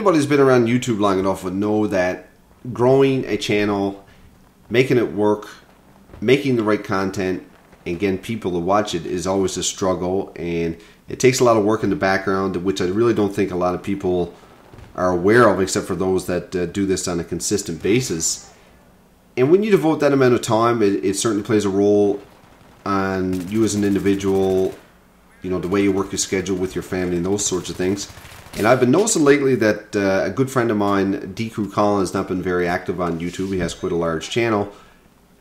anybody who's been around YouTube long enough would know that growing a channel, making it work, making the right content, and getting people to watch it is always a struggle, and it takes a lot of work in the background, which I really don't think a lot of people are aware of, except for those that do this on a consistent basis. And when you devote that amount of time, it certainly plays a role on you as an individual, you know, the way you work your schedule with your family and those sorts of things. And I've been noticing lately that a good friend of mine, Colin, has not been very active on YouTube. He has quite a large channel.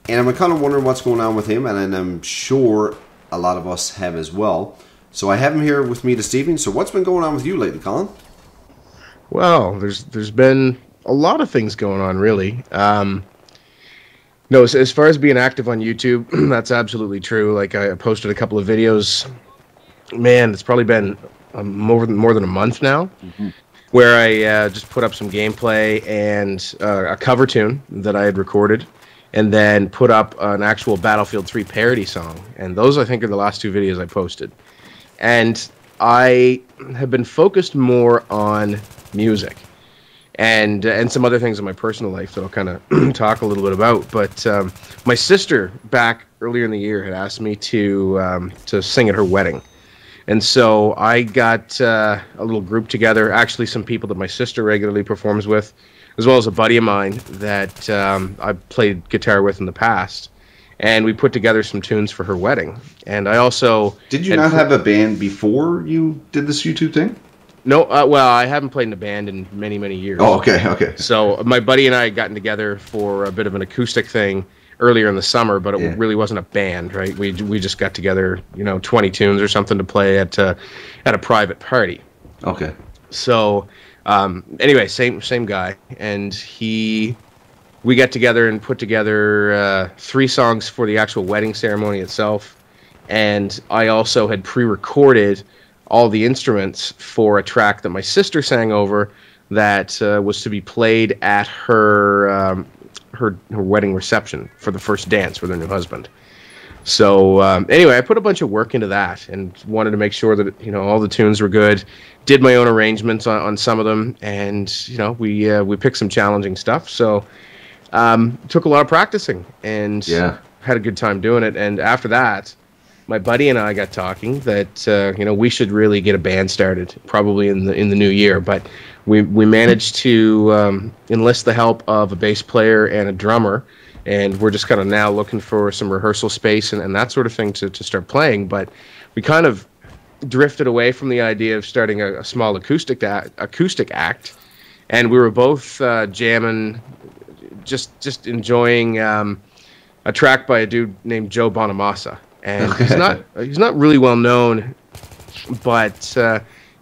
And I'm kind of wondering what's going on with him, and I'm sure a lot of us have as well. So I have him here with me this evening. So what's been going on with you lately, Colin? Well, there's been a lot of things going on, really. No, as far as being active on YouTube, that's absolutely true. Like, I posted a couple of videos. Man, it's probably been more than a month now, where I just put up some gameplay and a cover tune that I had recorded, and then put up an actual Battlefield 3 parody song. And those, I think, are the last two videos I posted. And I have been focused more on music and some other things in my personal life that I'll kind of talk a little bit about. But my sister, back earlier in the year, had asked me to sing at her wedding. And so I got a little group together, actually some people that my sister regularly performs with, as well as a buddy of mine that I've played guitar with in the past. And we put together some tunes for her wedding. And I also... Did you not have a band before you did this YouTube thing? No, well, I haven't played in a band in many, many years. Oh, okay. So my buddy and I had gotten together for a bit of an acoustic thing earlier in the summer, but it really wasn't a band, right? We just got together, 20 tunes or something to play at a private party. Okay. So anyway, same guy, and we got together and put together 3 songs for the actual wedding ceremony itself, and I also had pre-recorded all the instruments for a track that my sister sang over that was to be played at her wedding reception for the first dance with her new husband. So anyway, I put a bunch of work into that and wanted to make sure that all the tunes were good. Did my own arrangements on some of them, and we picked some challenging stuff. So took a lot of practicing and had a good time doing it. And after that, my buddy and I got talking that we should really get a band started, probably in the new year. But we managed to enlist the help of a bass player and a drummer, and we're just kind of now looking for some rehearsal space and that sort of thing to start playing. But we kind of drifted away from the idea of starting a small acoustic act, and we were both jamming, just enjoying a track by a dude named Joe Bonamassa. And he's not really well known, but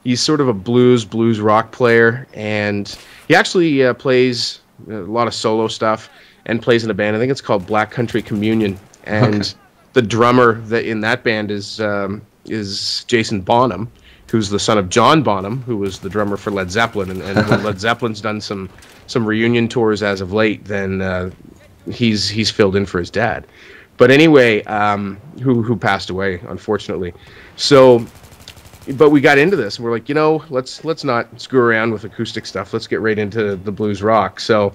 he's sort of a blues rock player, and he actually plays a lot of solo stuff and plays in a band. I think it's called Black Country Communion, and the drummer in that band is Jason Bonham, who's the son of John Bonham, who was the drummer for Led Zeppelin. And when Led Zeppelin's done some reunion tours as of late, then he's filled in for his dad. But anyway, who passed away, unfortunately. So, but we got into this, and we're like, let's not screw around with acoustic stuff. Let's get right into the blues rock. So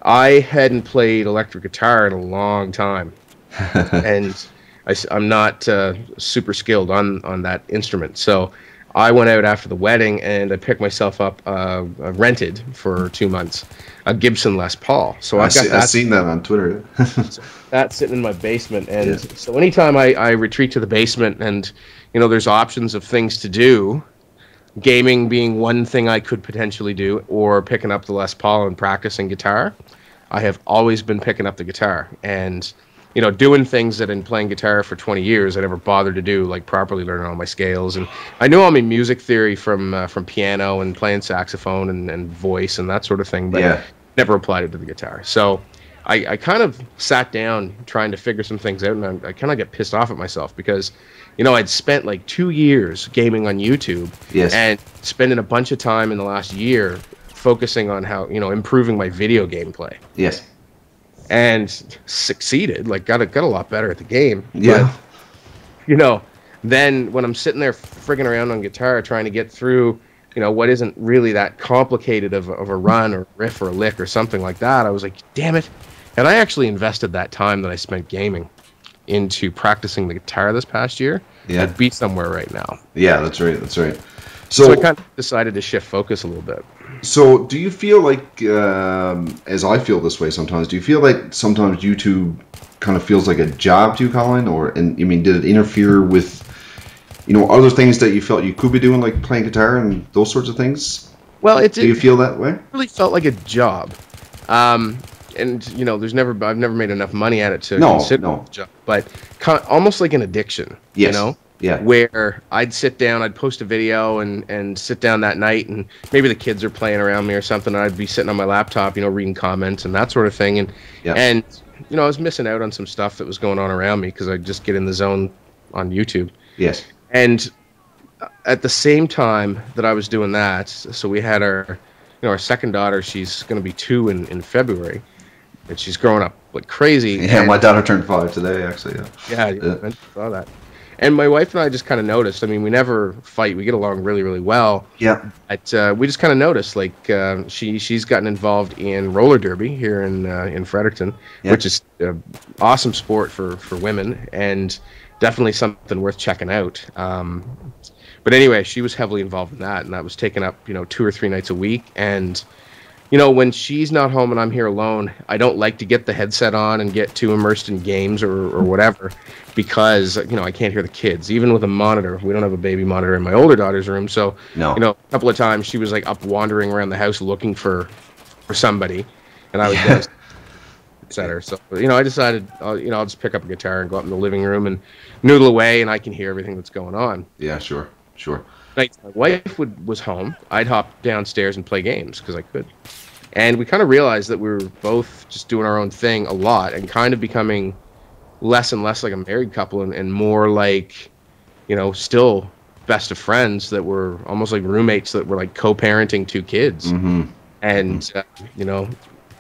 I hadn't played electric guitar in a long time, and I'm not super skilled on that instrument. So I went out after the wedding, and I picked myself up, rented for 2 months, a Gibson Les Paul. So I've seen that on Twitter. So that's sitting in my basement, and so anytime I retreat to the basement, and there's options of things to do, gaming being one thing I could potentially do, or picking up the Les Paul and practicing guitar, I have always been picking up the guitar and doing things that in playing guitar for 20 years I never bothered to do, like properly learning all my scales. And I knew all my music theory from piano and playing saxophone and voice and that sort of thing, but never applied it to the guitar. So I kind of sat down trying to figure some things out, and I kind of get pissed off at myself because I'd spent like 2 years gaming on YouTube and spending a bunch of time in the last year focusing on how improving my video gameplay. Yes. And succeeded, like got a lot better at the game. Yeah. But, then when I'm sitting there frigging around on guitar trying to get through what isn't really that complicated of a run or riff or a lick or something like that. I was like, damn it. And I actually invested that time that I spent gaming into practicing the guitar this past year. Yeah. I'd be somewhere right now. Yeah, that's right. That's right. So I kind of decided to shift focus a little bit. So do you feel like, as I feel this way sometimes, do you feel like sometimes YouTube kind of feels like a job to you, Colin? Did it interfere with, other things that you felt you could be doing, like playing guitar and those sorts of things? Well, do you feel that way? It really felt like a job. And I've never made enough money at it to consider it a job, but almost like an addiction. Yes. Yeah. Where I'd sit down, I'd post a video and sit down that night, and maybe the kids are playing around me or something, and I'd be sitting on my laptop, reading comments and that sort of thing. And I was missing out on some stuff that was going on around me because I'd just get in the zone on YouTube. Yes. And at the same time that I was doing that, so we had our second daughter. She's going to be 2 in February, and she's growing up like crazy. Yeah, my daughter turned 5 today, actually. Yeah, I saw that. And my wife and I just kind of noticed. We never fight. We get along really, really well. Yeah. But we just kind of noticed, like, she's gotten involved in roller derby here in Fredericton, which is an awesome sport for women and definitely something worth checking out. But anyway, she was heavily involved in that, and that was taken up, 2 or 3 nights a week. And when she's not home and I'm here alone, I don't like to get the headset on and get too immersed in games or whatever, because I can't hear the kids. Even with a monitor, we don't have a baby monitor in my older daughter's room, so a couple of times she was like up wandering around the house looking for somebody, and I was upset her. So I decided I'll just pick up a guitar and go up in the living room and noodle away, and I can hear everything that's going on. Yeah, sure. Nights my wife was home, I'd hop downstairs and play games because I could. And we kind of realized that we were both just doing our own thing a lot and kind of becoming less and less like a married couple and more like, still best of friends that were almost like roommates that were like co-parenting 2 kids. Mm-hmm. And,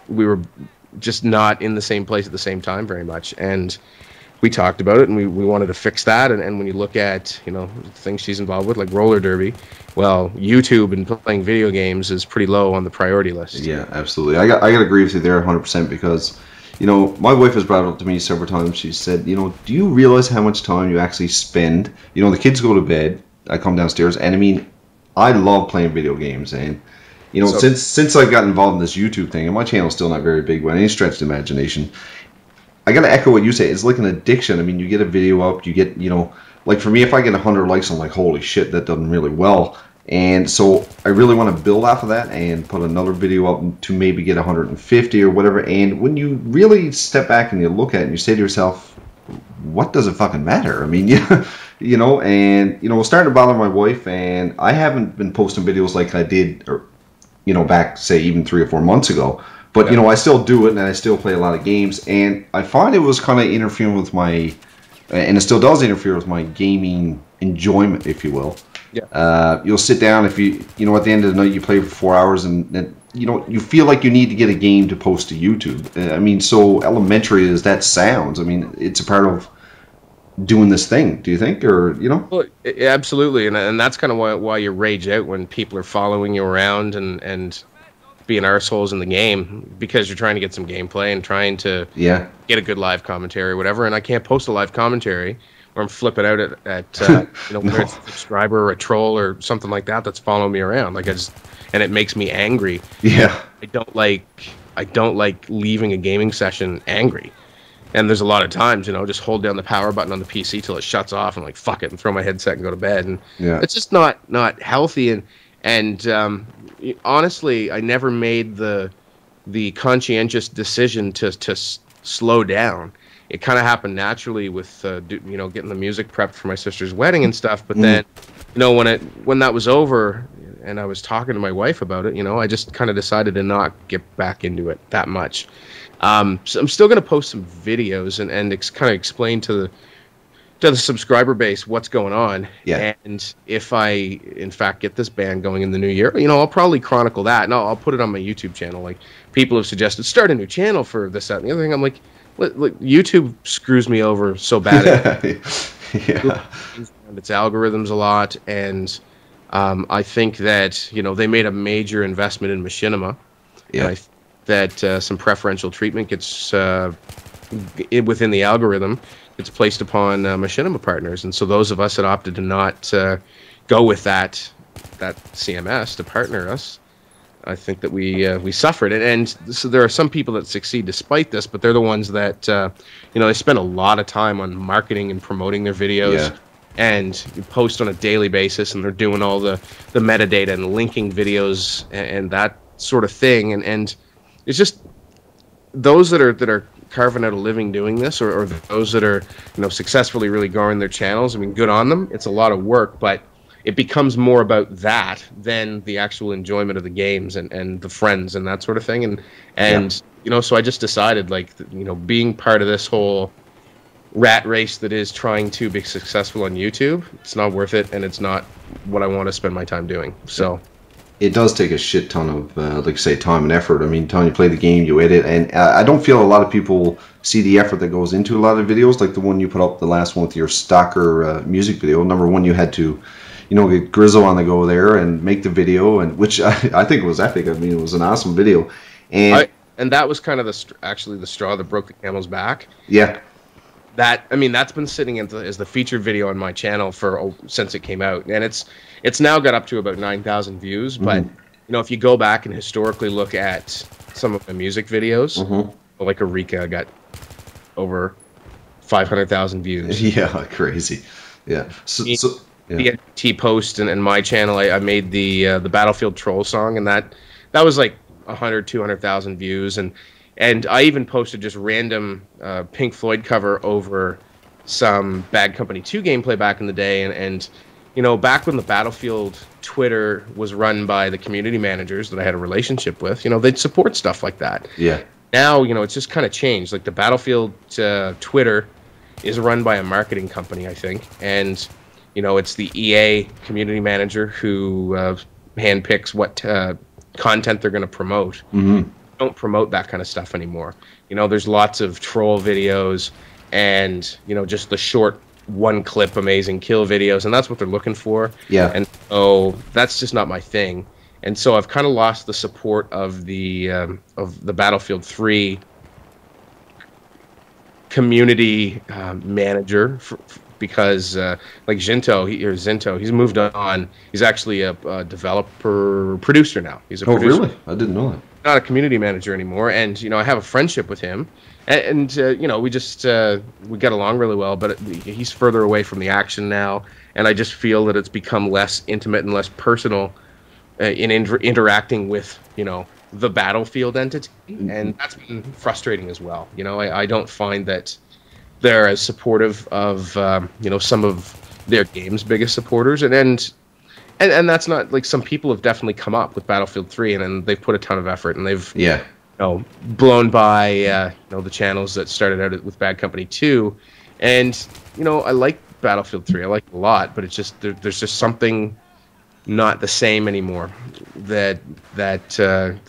we were just not in the same place at the same time very much. And we talked about it, and we wanted to fix that. And when you look at, things she's involved with, like roller derby, well, YouTube and playing video games is pretty low on the priority list. Yeah, absolutely. I got to agree with you there 100% because, my wife has brought it up to me several times. She said, do you realize how much time you actually spend? The kids go to bed, I come downstairs, and I love playing video games. And, since I've gotten involved in this YouTube thing, and my channel's still not very big by any stretch of the imagination, I got to echo what you say. It's like an addiction. You get a video up, you get, like for me, if I get 100 likes, I'm like, holy shit, that done really well. And so I really want to build off of that and put another video up to maybe get 150 or whatever. And when you really step back and you look at it and you say to yourself, what does it fucking matter? And, it's starting to bother my wife, and I haven't been posting videos like I did, or, back, say, even 3 or 4 months ago. But, I still do it, and I still play a lot of games. And I find it was kind of interfering with my, and it still does interfere with my gaming enjoyment, if you will. Yeah. You'll sit down, if you at the end of the night, you play for 4 hours, and you feel like you need to get a game to post to YouTube. So elementary as that sounds, it's a part of doing this thing, do you think? Or, Well, absolutely. And that's kind of why you rage out when people are following you around and being arseholes in the game, because you're trying to get some gameplay and trying to get a good live commentary or whatever, and I can't post a live commentary or I'm flipping out at whether it's a subscriber or a troll or something like that that's following me around. And it makes me angry. Yeah. I don't like leaving a gaming session angry. And there's a lot of times, just hold down the power button on the PC till it shuts off and like fuck it and throw my headset and go to bed. And it's just not healthy. And honestly, I never made the conscientious decision to slow down. It kind of happened naturally with getting the music prepped for my sister's wedding and stuff. But then, when that was over, and I was talking to my wife about it, I just kind of decided to not get back into it that much. So I'm still going to post some videos and kind of explain to the subscriber base what's going on. Yeah. And if I, in fact, get this band going in the new year, I'll probably chronicle that, and I'll put it on my YouTube channel. Like, people have suggested, start a new channel for this, that, and the other thing. I'm like, YouTube screws me over so bad. Yeah. Its algorithms a lot, and I think that they made a major investment in machinima. Yeah. And that some preferential treatment gets within the algorithm. It's placed upon machinima partners, and so those of us that opted to not go with that CMS to partner us, I think that we suffered it. And so there are some people that succeed despite this, but they're the ones that they spend a lot of time on marketing and promoting their videos. Yeah. And you post on a daily basis, and they're doing all the metadata and linking videos and that sort of thing. And it's just those that are carving out a living doing this, or those that are successfully really growing their channels. I mean, good on them. It's a lot of work, but it becomes more about that than the actual enjoyment of the games and the friends and that sort of thing. And so I just decided, like, being part of this whole rat race that is trying to be successful on YouTube, it's not worth it, and it's not what I want to spend my time doing. So it does take a shit ton of, like I say, time and effort. I mean, time you play the game, you edit, and I don't feel a lot of people see the effort that goes into a lot of videos, like the one you put up, the last one with your stalker music video. Number one, you had to, get Grizzle on the go there and make the video, and which I think was epic. I mean, it was an awesome video, and that was kind of the straw that broke the camel's back. Yeah. That's been sitting as the featured video on my channel since it came out, and it's now got up to about 9,000 views. But if you go back and historically look at some of the music videos, like Eureka got over 500,000 views. Yeah, crazy. Yeah. The T post and my channel, I made the Battlefield Troll song, and that was like 200,000 views, and I even posted just random Pink Floyd cover over some Bad Company 2 gameplay back in the day. And back when the Battlefield Twitter was run by the community managers that I had a relationship with, they'd support stuff like that. Yeah. Now, it's just kind of changed. Like the Battlefield Twitter is run by a marketing company, I think. And, it's the EA community manager who handpicks what content they're going to promote. Don't promote that kind of stuff anymore. There's lots of troll videos and just the short one clip amazing kill videos, and that's what they're looking for. Yeah. And so that's just not my thing. And so I've kind of lost the support of the Battlefield 3 community manager because like Zinto, he's moved on. He's actually a developer producer now. He's a producer. Really? I didn't know that. Not a community manager anymore, and I have a friendship with him, and we just we get along really well. But he's further away from the action now, and I just feel that it's become less intimate and less personal in interacting with the Battlefield entity, and that's been frustrating as well. I don't find that they're as supportive of some of their game's biggest supporters, and that's not like some people have definitely come up with Battlefield 3 and they've put a ton of effort and they've blown by the channels that started out with Bad Company 2, and I like Battlefield 3, I like it a lot, but it's just there's just something not the same anymore that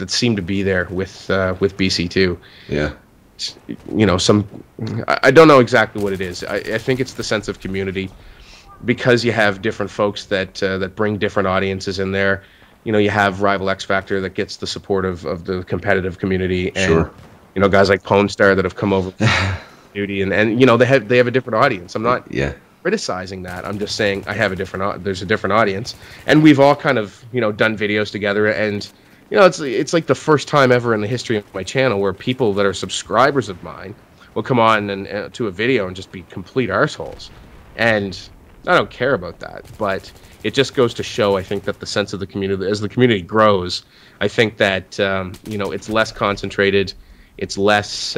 seemed to be there with BC2. Yeah. I don't know exactly what it is. I think it's the sense of community, because you have different folks that bring different audiences in there. You have Rival X Factor that gets the support of the competitive community, and sure. Guys like Pone Star that have come over duty, and they have a different audience. I'm not criticizing that. I'm just saying there's a different audience, and we've all kind of done videos together, and it's like the first time ever in the history of my channel where people that are subscribers of mine will come on and to a video and just be complete arseholes, and I don't care about that, but it just goes to show, I think, that the sense of the community, as the community grows, I think that it's less concentrated, it's less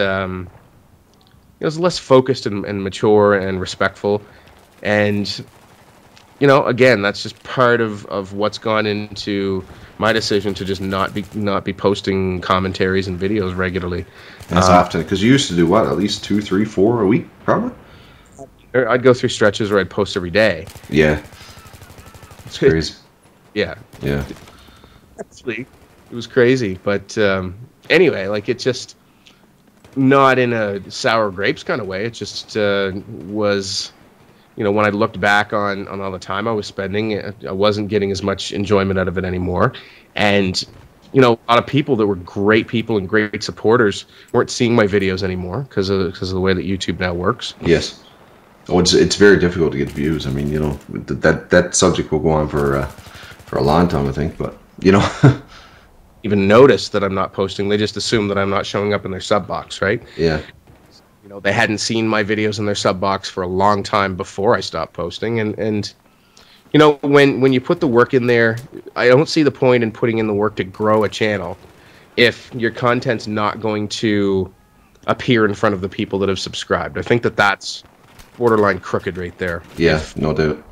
focused and mature and respectful, and again, that's just part of what's gone into my decision to just not be posting commentaries and videos regularly. That's often, because you used to do what, at least 2, 3, 4 a week, probably. I'd go through stretches where I'd post every day. Yeah. It's crazy. Yeah. Yeah. Actually, it was crazy. But anyway, like, it's just not in a sour grapes kind of way. It just was when I looked back on all the time I was spending, I wasn't getting as much enjoyment out of it anymore. And, a lot of people that were great people and great supporters weren't seeing my videos anymore because of the way that YouTube now works. Yes. Oh, it's very difficult to get views. I mean, that subject will go on for a long time, I think. But, even notice that I'm not posting. They just assume that I'm not showing up in their sub box, right? Yeah. They hadn't seen my videos in their sub box for a long time before I stopped posting. And when you put the work in there, I don't see the point in putting in the work to grow a channel if your content's not going to appear in front of the people that have subscribed. I think that's borderline crooked right there. Yeah, no doubt.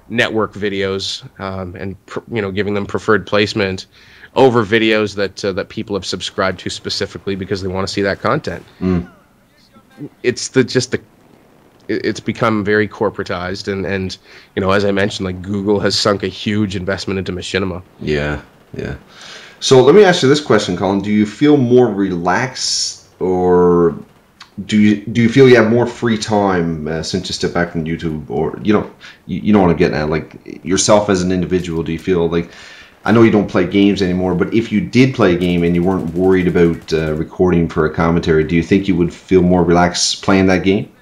Network videos and giving them preferred placement over videos that people have subscribed to specifically because they want to see that content. It's it's become very corporatized, and as I mentioned, like Google has sunk a huge investment into machinima. Yeah. So let me ask you this question, Colin: do you feel more relaxed, or do you feel you have more free time since you step back from YouTube, or you know what I'm getting at, like yourself as an individual? Do you feel like, I know you don't play games anymore, but if you did play a game and you weren't worried about recording for a commentary, do you think you would feel more relaxed playing that game?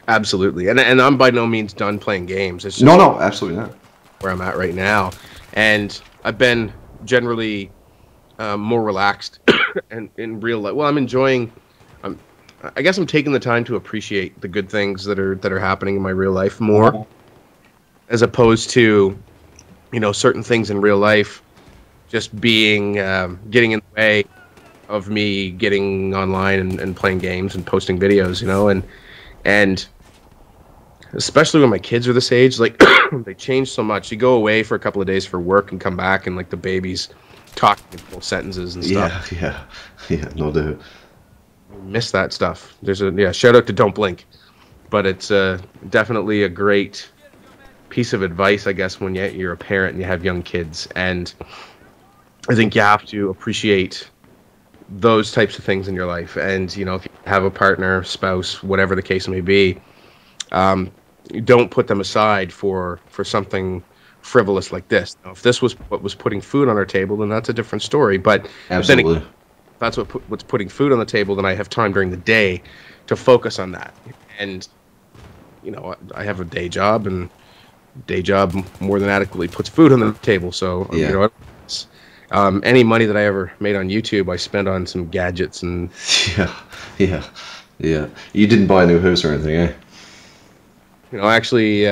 Absolutely, and I'm by no means done playing games. It's just no, absolutely not. Where I'm at right now, and I've been generally more relaxed and in real life. Well, I'm enjoying. I guess I'm taking the time to appreciate the good things that are happening in my real life more, as opposed to, certain things in real life just being getting in the way of me getting online and playing games and posting videos, and especially when my kids are this age, like they change so much. You go away for a couple of days for work and come back, and like the baby's talking in full sentences and stuff. Yeah, no doubt. Miss that stuff. There's shout out to Don't Blink, but it's definitely a great piece of advice, I guess, when you're a parent and you have young kids. And I think you have to appreciate those types of things in your life. And if you have a partner, spouse, whatever the case may be, don't put them aside for something frivolous like this. Now, if this was what was putting food on our table, then that's a different story. But absolutely, if that's what's putting food on the table, then I have time during the day to focus on that. And I have a day job, and day job more than adequately puts food on the table. So any money that I ever made on YouTube, I spent on some gadgets and yeah. You didn't buy a new house or anything, eh? I actually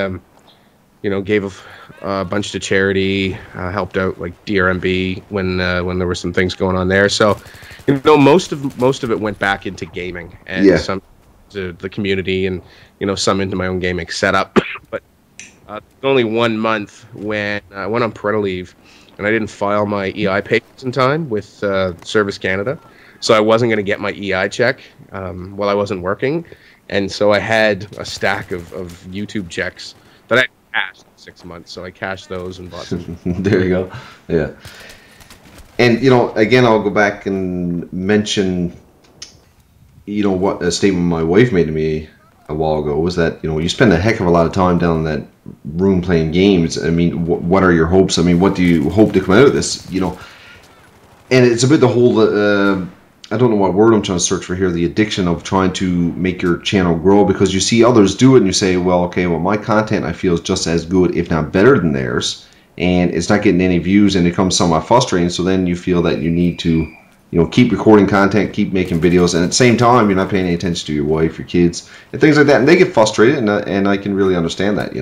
gave a bunch to charity, helped out like DRMB when there were some things going on there. So most of it went back into gaming, and some to the community, and some into my own gaming setup. But only 1 month when I went on parental leave, and I didn't file my EI papers in time with Service Canada, so I wasn't going to get my EI check while I wasn't working, and so I had a stack of YouTube checks that I cashed in 6 months. So I cashed those and bought some. There you go. Yeah. And again, I'll go back and mention what a statement my wife made to me a while ago was that you spend a heck of a lot of time down in that room playing games. I mean, what are your hopes? I mean, what do you hope to come out of this? And it's a bit the whole I don't know what word I'm trying to search for here, the addiction of trying to make your channel grow, because you see others do it and you say, well, okay, my content I feel is just as good, if not better than theirs, and it's not getting any views, and it becomes somewhat frustrating. So then you feel that you need to keep recording content, keep making videos, and at the same time, you're not paying any attention to your wife, your kids, and things like that, and they get frustrated, and I can really understand that,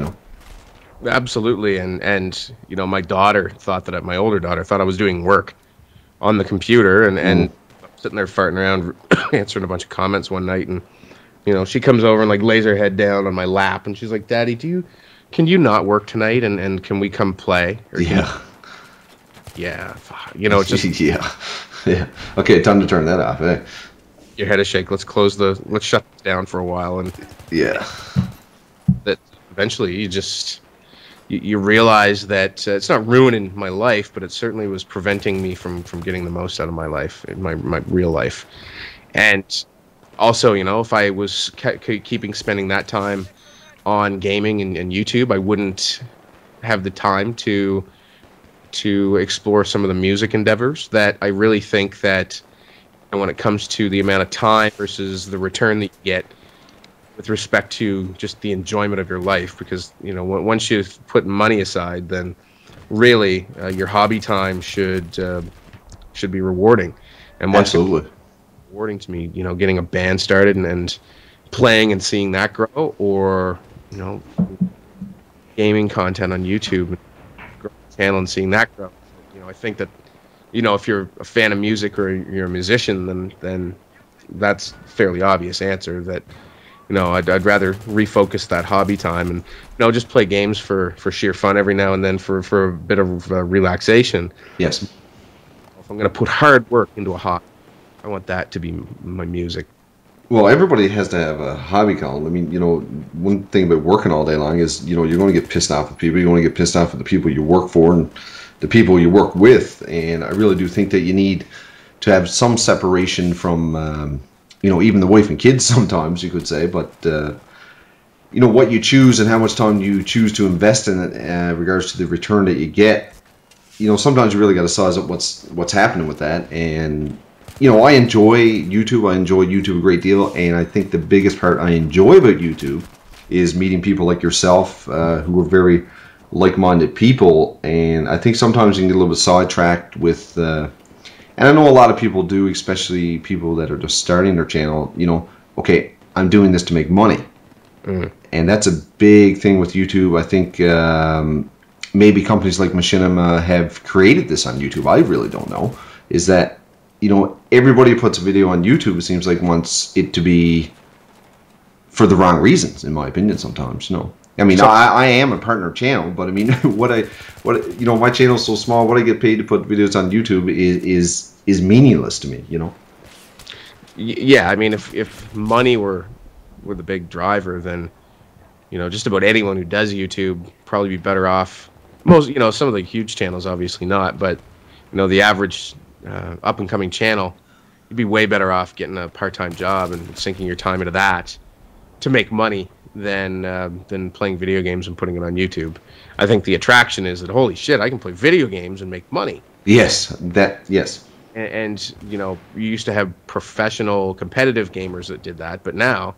Absolutely, and my daughter thought that my older daughter thought I was doing work on the computer, and sitting there farting around, answering a bunch of comments one night, and she comes over and like lays her head down on my lap, and she's like, "Daddy, can you not work tonight, and can we come play?" Or just yeah. Okay, time to turn that off. Eh? Your head is shake. Let's shut this down for a while, and that eventually you realize that it's not ruining my life, but it certainly was preventing me from getting the most out of my life, my real life. And also, if I was spending that time on gaming and YouTube. I wouldn't have the time to explore some of the music endeavors that I really think that when it comes to the amount of time versus the return that you get with respect to just the enjoyment of your life, because once you put money aside, then really your hobby time should be rewarding. And once Absolutely. rewarding to me, getting a band started and playing and seeing that grow, or gaming content on YouTube, growing the channel and seeing that grow. I think that if you're a fan of music or you're a musician, then that's a fairly obvious answer. That I'd rather refocus that hobby time and just play games for sheer fun every now and then for a bit of relaxation. Yes. If I'm going to put hard work into a hobby, I want that to be my music. Well, everybody has to have a hobby, Colin. I mean, one thing about working all day long is, you're going to get pissed off with people. You're going to get pissed off with the people you work for and the people you work with. And I really do think that you need to have some separation from, even the wife and kids sometimes, you could say. But, what you choose and how much time you choose to invest in it in regards to the return that you get, sometimes you really got to size up what's happening with that. And I enjoy YouTube. I enjoy YouTube a great deal, and I think the biggest part I enjoy about YouTube is meeting people like yourself, who are very like-minded people. And I think sometimes you can get a little bit sidetracked with, and I know a lot of people do, especially people that are just starting their channel. Okay, I'm doing this to make money, and that's a big thing with YouTube. I think maybe companies like Machinima have created this on YouTube. I really don't know. Is that everybody who puts a video on YouTube, it seems like, wants it to be for the wrong reasons, in my opinion, sometimes. I mean, I am a partner channel, but I mean, my channel's so small, what I get paid to put videos on YouTube is meaningless to me, Yeah, I mean, if money were the big driver, then, just about anyone who does YouTube probably be better off. Most, some of the huge channels, obviously not, but, the average up-and-coming channel, you'd be way better off getting a part-time job and sinking your time into that to make money than playing video games and putting it on YouTube. I think the attraction is that, holy shit, I can play video games and make money. Yes, yes. And you used to have professional competitive gamers that did that, but now,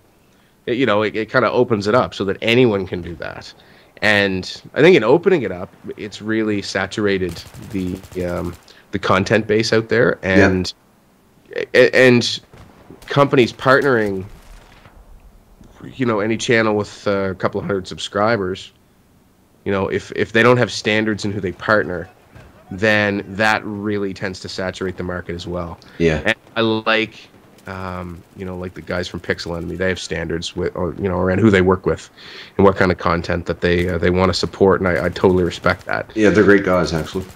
it kind of opens it up so that anyone can do that. And I think in opening it up, it's really saturated the content base out there, and companies partnering, any channel with a couple of hundred subscribers, if they don't have standards in who they partner, then that really tends to saturate the market as well. Yeah. And I like, like the guys from Pixel Enemy, they have standards around who they work with and what kind of content that they want to support, and I totally respect that. Yeah, they're great guys, actually.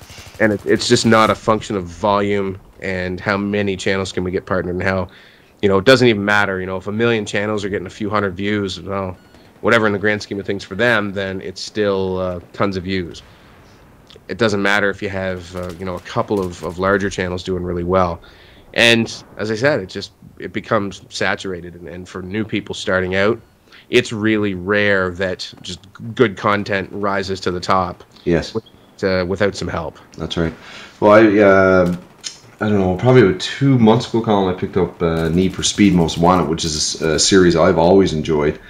And it's just not a function of volume and how many channels can we get partnered, and how, it doesn't even matter, if a million channels are getting a few hundred views, well, whatever in the grand scheme of things for them, then it's still tons of views. It doesn't matter if you have, a couple of larger channels doing really well. And as I said, it becomes saturated. And for new people starting out, it's really rare that just good content rises to the top. Yes. Without some help. That's right. Well, I don't know, probably about 2 months ago, Colin, I picked up Need for Speed Most Wanted, which is a series I've always enjoyed.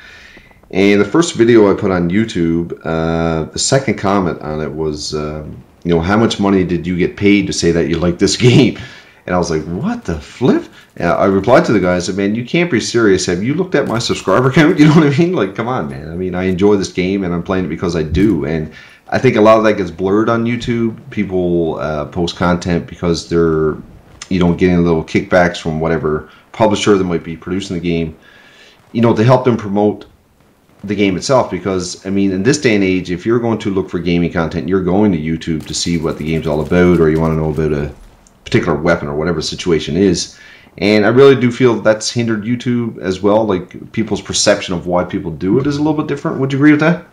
And the first video I put on YouTube, the second comment on it was, how much money did you get paid to say that you like this game? And I was like, what the flip? And I replied to the guy, I said, man, you can't be serious. Have you looked at my subscriber count? You know what I mean? Like, come on, man. I mean, I enjoy this game, and I'm playing it because I do. And I think a lot of that gets blurred on YouTube. People post content because they're, getting little kickbacks from whatever publisher that might be producing the game, to help them promote the game itself. Because, I mean, in this day and age, if you're going to look for gaming content, you're going to YouTube to see what the game's all about, or you want to know about a particular weapon or whatever the situation is. And I really do feel that's hindered YouTube as well. Like, people's perception of why people do it is a little bit different. Would you agree with that?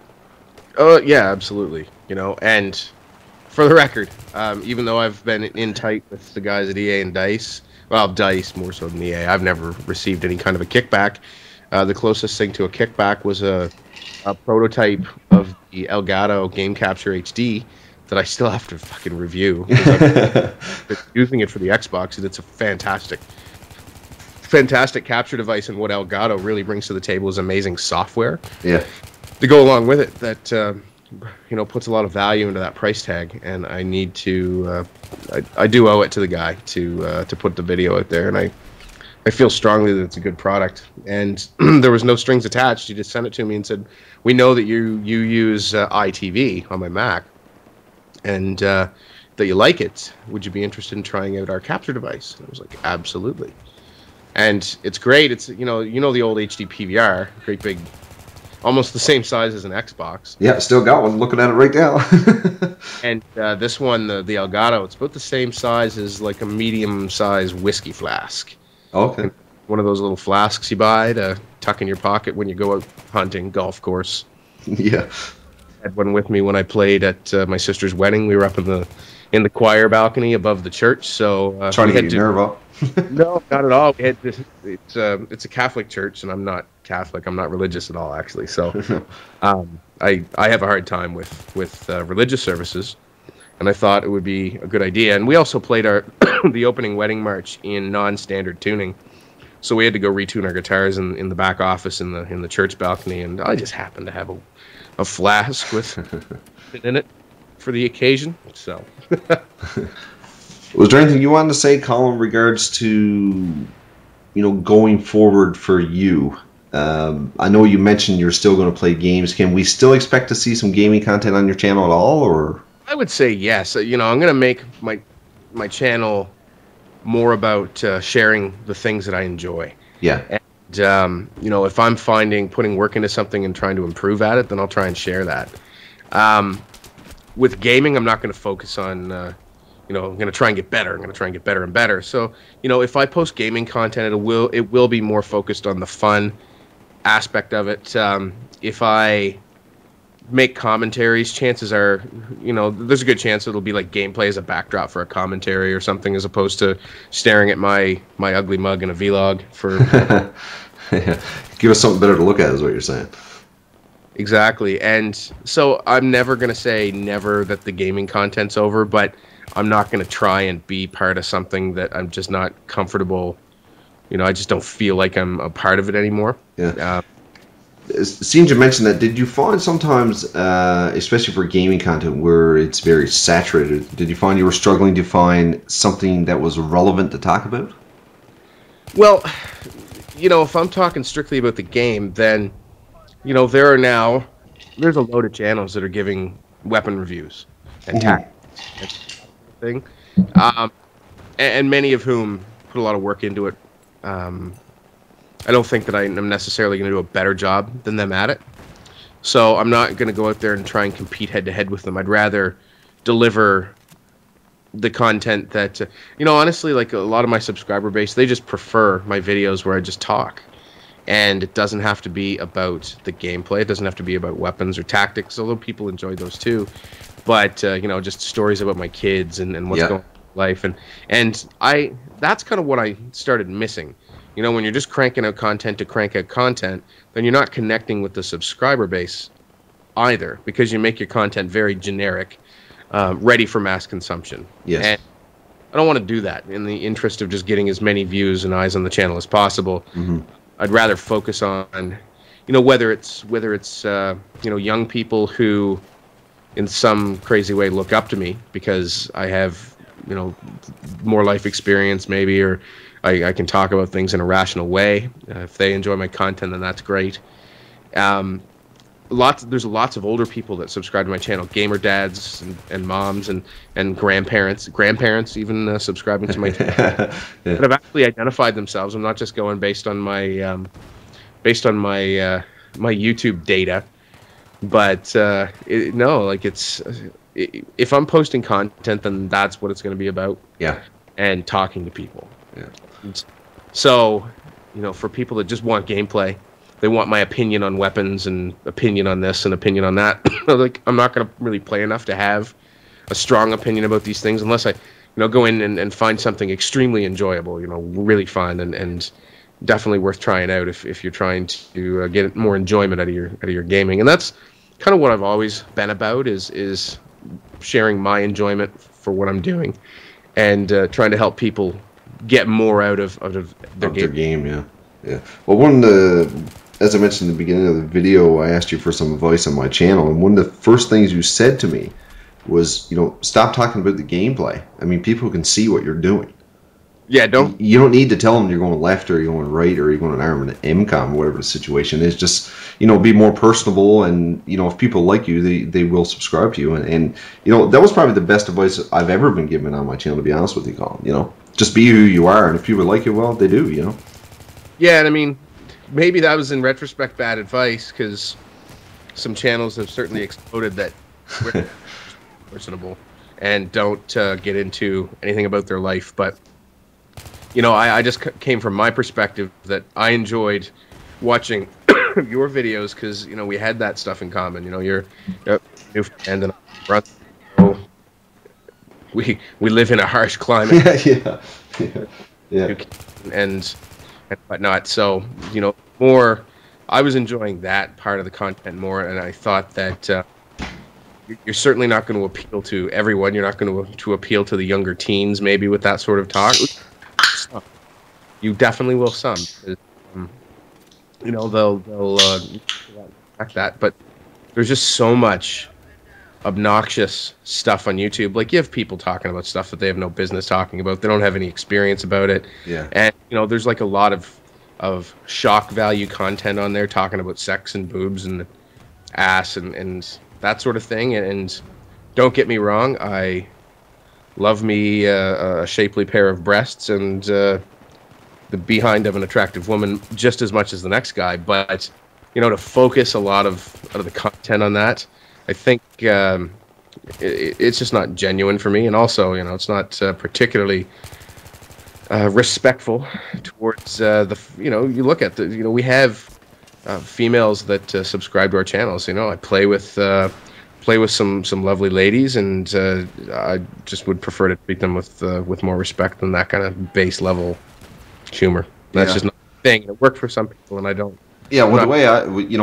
Yeah, absolutely. And for the record, even though I've been in tight with the guys at EA and DICE, well, DICE more so than EA, I've never received any kind of a kickback. The closest thing to a kickback was a a prototype of the Elgato Game Capture HD that I still have to fucking review. I've been using it for the Xbox, and it's a fantastic capture device. And what Elgato really brings to the table is amazing software. Yeah. To go along with it, that puts a lot of value into that price tag, and I need to. I do owe it to the guy to put the video out there, and I feel strongly that it's a good product. And there was no strings attached. He just sent it to me and said, "We know that you use iTV on my Mac, and that you like it. Would you be interested in trying out our capture device?" And I was like, "Absolutely." And it's great. It's the old HD PVR, great big, almost the same size as an Xbox. Yeah, still got one. Looking at it right now. And this one, the Elgato, it's about the same size as like a medium-sized whiskey flask. Okay. And one of those little flasks you buy to tuck in your pocket when you go out hunting, golf course. Yeah. I had one with me when I played at my sister's wedding. We were up in the choir balcony above the church. So trying to get your nerve up. No, not at all. It's a Catholic church, and I'm not Catholic. I'm not religious at all, actually. So I have a hard time with religious services, and I thought it would be a good idea. And we also played the opening wedding march in non-standard tuning, so we had to go retune our guitars in the back office in the church balcony. And I just happened to have a flask with it in it for the occasion. So. Was there anything you wanted to say, Colin, in regards to, going forward for you? I know you mentioned you're still going to play games. Can we still expect to see some gaming content on your channel at all, or? I would say yes. I'm going to make my channel more about sharing the things that I enjoy. Yeah. And, if I'm putting work into something and trying to improve at it, then I'll try and share that. With gaming, I'm not going to focus on, I'm going to try and get better. I'm going to try and get better and better. So, if I post gaming content, it will be more focused on the fun aspect of it. If I make commentaries, chances are, there's a good chance it'll be like gameplay as a backdrop for a commentary or something, as opposed to staring at my ugly mug in a vlog for. Yeah. Give us something better to look at, is what you're saying. Exactly. And so I'm never going to say never that the gaming content's over, but I'm not going to try and be part of something that I'm just not comfortable. I just don't feel like I'm a part of it anymore. Yeah. It seems you mentioned that. Did you find sometimes, especially for gaming content, where it's very saturated, did you find you were struggling to find something that was relevant to talk about? Well, if I'm talking strictly about the game, then, there's a load of channels that are giving weapon reviews and tactics and thing, and many of whom put a lot of work into it. I don't think that I am necessarily going to do a better job than them at it. So I'm not going to go out there and try and compete head-to-head with them. I'd rather deliver the content that, honestly, like a lot of my subscriber base, they just prefer my videos where I just talk. And it doesn't have to be about the gameplay. It doesn't have to be about weapons or tactics, although people enjoy those too. But, just stories about my kids and what's going on in life. And that's kind of what I started missing. When you're just cranking out content to crank out content, then you're not connecting with the subscriber base either, because you make your content very generic, ready for mass consumption. Yes. And I don't want to do that in the interest of just getting as many views and eyes on the channel as possible. Mm-hmm. I'd rather focus on, whether it's young people who in some crazy way look up to me because I have, more life experience maybe, or I can talk about things in a rational way. If they enjoy my content, then that's great. There's lots of older people that subscribe to my channel, gamer dads and moms and grandparents even subscribing to my channel. Yeah. That have actually identified themselves. I'm not just going based on my my YouTube data, but if I'm posting content, then that's what it's going to be about. Yeah. And talking to people. Yeah. So, for people that just want gameplay, they want my opinion on weapons and opinion on this and opinion on that. I'm not going to really play enough to have a strong opinion about these things unless I, go in and find something extremely enjoyable, really fun and definitely worth trying out if you're trying to get more enjoyment out of your gaming. And that's kind of what I've always been about, is sharing my enjoyment for what I'm doing, and trying to help people get more out of their game. Yeah. Well, as I mentioned in the beginning of the video, I asked you for some advice on my channel, and one of the first things you said to me was, stop talking about the gameplay. I mean, people can see what you're doing. Yeah, you don't need to tell them you're going left or you're going right or you're going arm and MCOM, whatever the situation is. Just, be more personable, and, if people like you, they will subscribe to you. And that was probably the best advice I've ever been given on my channel, to be honest with you, Colin. Just be who you are, and if people like you, well, they do, Yeah, and I mean, maybe that was in retrospect bad advice, because some channels have certainly exploded that we're personable and don't get into anything about their life. But I just came from my perspective that I enjoyed watching your videos, because we had that stuff in common. You're Newf and we live in a harsh climate. Yeah. And whatnot. So more. I was enjoying that part of the content more, and I thought that you're certainly not going to appeal to everyone. You're not going to appeal to the younger teens, maybe, with that sort of talk. You definitely will some. They'll like that, but there's just so much obnoxious stuff on YouTube. Like, you have people talking about stuff that they have no business talking about. They don't have any experience about it. Yeah. And there's like a lot of shock value content on there talking about sex and boobs and ass and that sort of thing. And don't get me wrong, I love me a shapely pair of breasts and the behind of an attractive woman just as much as the next guy. But to focus a lot of the content on that, I think it's just not genuine for me. And also, it's not particularly respectful towards you look at we have females that subscribe to our channels. I play with some lovely ladies, and I just would prefer to treat them with more respect than that kind of base level humor. That's just not a thing. It worked for some people, and I don't. Yeah, well, the way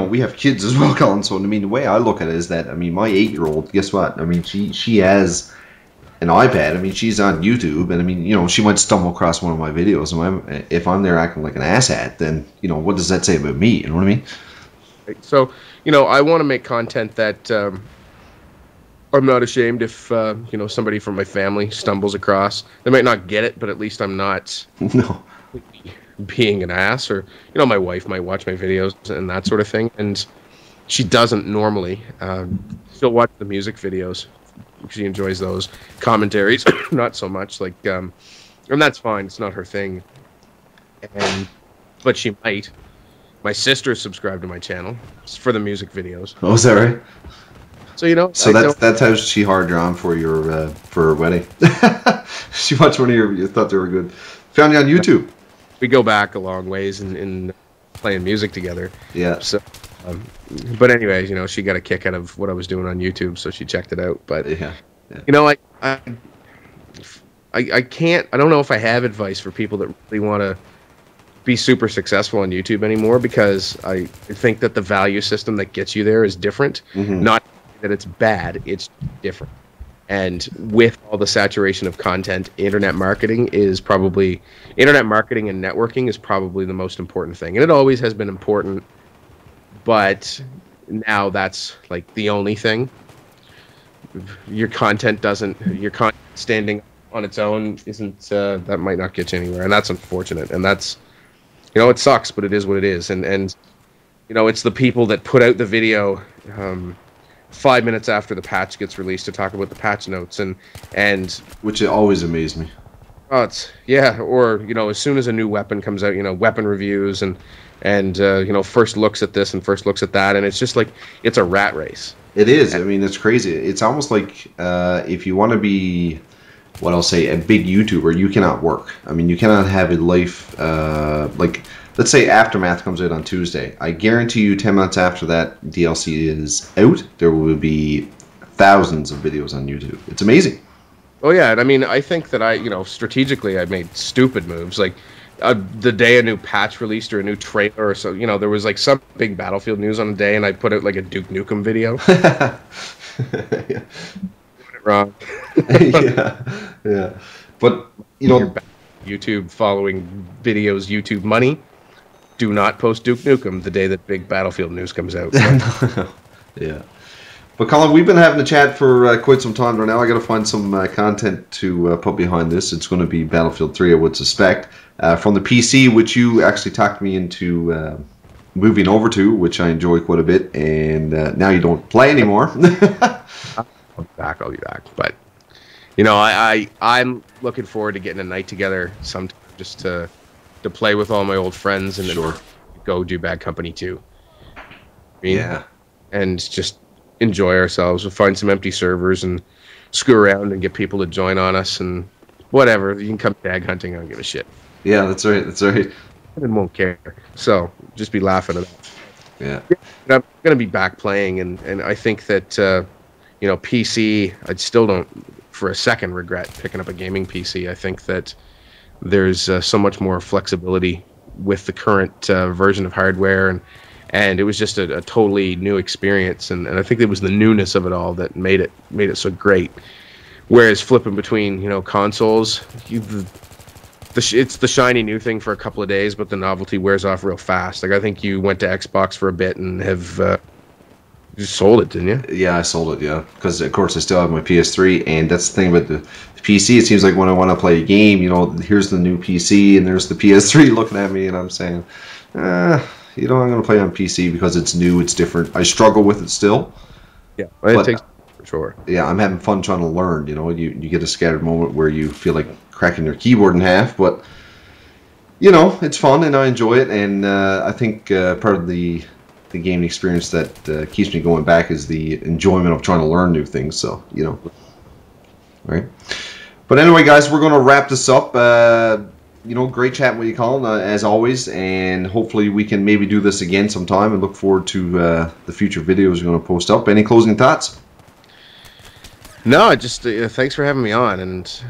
we have kids as well, Colin. So the way I look at it is that, my 8-year-old, guess what? she has an iPad. She's on YouTube, and she might stumble across one of my videos, and if I'm there acting like an asshat, then what does that say about me? You know what I mean? So I want to make content that I'm not ashamed if somebody from my family stumbles across. They might not get it, but at least I'm not being an ass. Or my wife might watch my videos and that sort of thing, and she doesn't normally. She'll watch the music videos. She enjoys those. Commentaries, not so much. And that's fine. It's not her thing. But she might. My sister is subscribed to my channel. It's for the music videos. Oh, is that right? So So that's how she hired you on for her wedding. She watched one of your videos, thought they were good. Found you on YouTube. We go back a long ways in playing music together. Yeah. So. But anyways, she got a kick out of what I was doing on YouTube, so she checked it out. But yeah. I can't. I don't know if I have advice for people that really want to be super successful on YouTube anymore, because I think that the value system that gets you there is different. Mm-hmm. Not that it's bad, it's different. And with all the saturation of content, internet marketing and networking is probably the most important thing. And it always has been important, but now that's like the only thing. Your content standing on its own isn't, that might not get you anywhere. And that's unfortunate. And that's, it sucks, but it is what it is. And it's the people that put out the video 5 minutes after the patch gets released to talk about the patch notes and which always amazed me. Oh, or as soon as a new weapon comes out, weapon reviews and first looks at this and first looks at that, and it's just like it's a rat race. It is. It's crazy. It's almost like if you want to be, what I'll say, a big YouTuber, you cannot work. You cannot have a life like. Let's say Aftermath comes out on Tuesday. I guarantee you 10 months after that DLC is out, there will be thousands of videos on YouTube. It's amazing. Oh, yeah. And I think that strategically I made stupid moves. Like, the day a new patch released or a new trailer or so, you know, there was like some big Battlefield news on a day, and I put out like a Duke Nukem video. Yeah. Wrong. Yeah. But you know, YouTube following videos, YouTube money. Do not post Duke Nukem the day that big Battlefield news comes out. Yeah. But Colin, we've been having a chat for quite some time right now. I got to find some content to put behind this. It's going to be Battlefield 3, I would suspect, from the PC, which you actually talked me into moving over to, which I enjoy quite a bit. And now you don't play anymore. I'll be back. But you know, I'm looking forward to getting a night together sometime just to play with all my old friends and sure. then go do Bad Company 2. Yeah. And just enjoy ourselves. We'll find some empty servers and screw around and get people to join on us and whatever. You can come tag hunting. I don't give a shit. Yeah, that's right. That's right. And won't care. So just be laughing at that. Yeah. But I'm going to be back playing, and I think that, you know, PC, I still don't for a second regret picking up a gaming PC. I think that there's so much more flexibility with the current version of hardware, and it was just a totally new experience, and I think it was the newness of it all that made it so great. Whereas flipping between, you know, consoles, it's the shiny new thing for a couple of days, but the novelty wears off real fast. Like I think you went to Xbox for a bit and have you sold it, didn't you? Yeah, I sold it, yeah. Because, of course, I still have my PS3, and that's the thing about the PC. It seems like when I want to play a game, you know, here's the new PC, and there's the PS3 looking at me, and I'm saying, you know, I'm going to play on PC because it's new, it's different. I struggle with it still. Yeah, it takes for sure. Yeah, I'm having fun trying to learn, you know. You get a scattered moment where you feel like cracking your keyboard in half, but, you know, it's fun, and I enjoy it, and I think part of the gaming experience that keeps me going back is the enjoyment of trying to learn new things. So, you know, right. But anyway, guys, we're going to wrap this up. You know, great chatting with you, Colin, as always, and hopefully we can maybe do this again sometime, and look forward to the future videos we're going to post up. Any closing thoughts? No, just thanks for having me on. And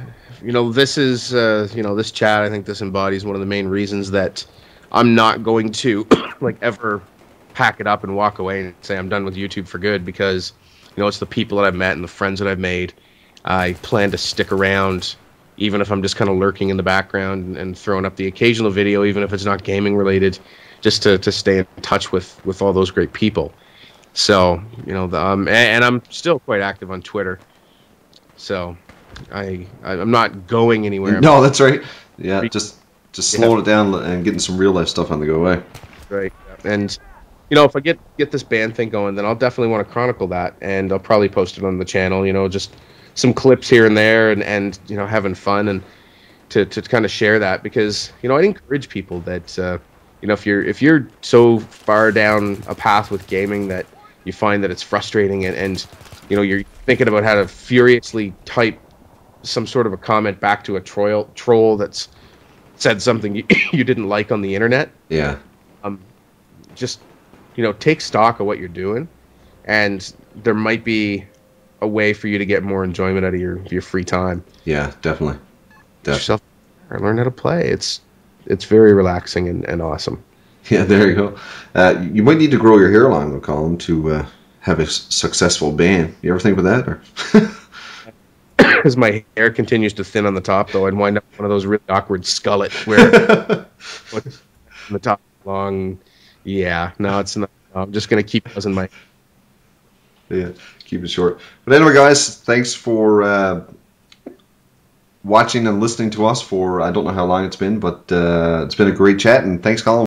you know, this is you know, this chat, I think this embodies one of the main reasons that I'm not going to like ever pack it up and walk away and say I'm done with YouTube for good, because you know, it's the people that I've met and the friends that I've made. I plan to stick around, even if I'm just kind of lurking in the background and throwing up the occasional video, even if it's not gaming related, just to stay in touch with all those great people. So, you know, and I'm still quite active on Twitter. So I'm not going anywhere. No, that's right. Yeah, just slowing it down and getting some real life stuff on the go away. Right. And you know, if I get this band thing going, then I'll definitely want to chronicle that, and I'll probably post it on the channel, you know, just some clips here and there, and you know, having fun, and to kind of share that, because you know, I'd encourage people that you know, if you're so far down a path with gaming that you find that it's frustrating, and you know, you're thinking about how to furiously type some sort of a comment back to a troll that's said something you didn't like on the internet. Yeah. Just, you know, take stock of what you're doing, and there might be a way for you to get more enjoyment out of your free time. Yeah, definitely. Yourself, or learn how to play. It's very relaxing and awesome. Yeah, there you go. You might need to grow your hairline, though, Colin, to have a successful band. You ever think about that? Or? As my hair continues to thin on the top, though, I'd wind up one of those really awkward skullet where the top long. Yeah, no, it's not. I'm just gonna keep buzzing my. Yeah, keep it short. But anyway, guys, thanks for watching and listening to us for I don't know how long it's been, but it's been a great chat, and thanks, Colin.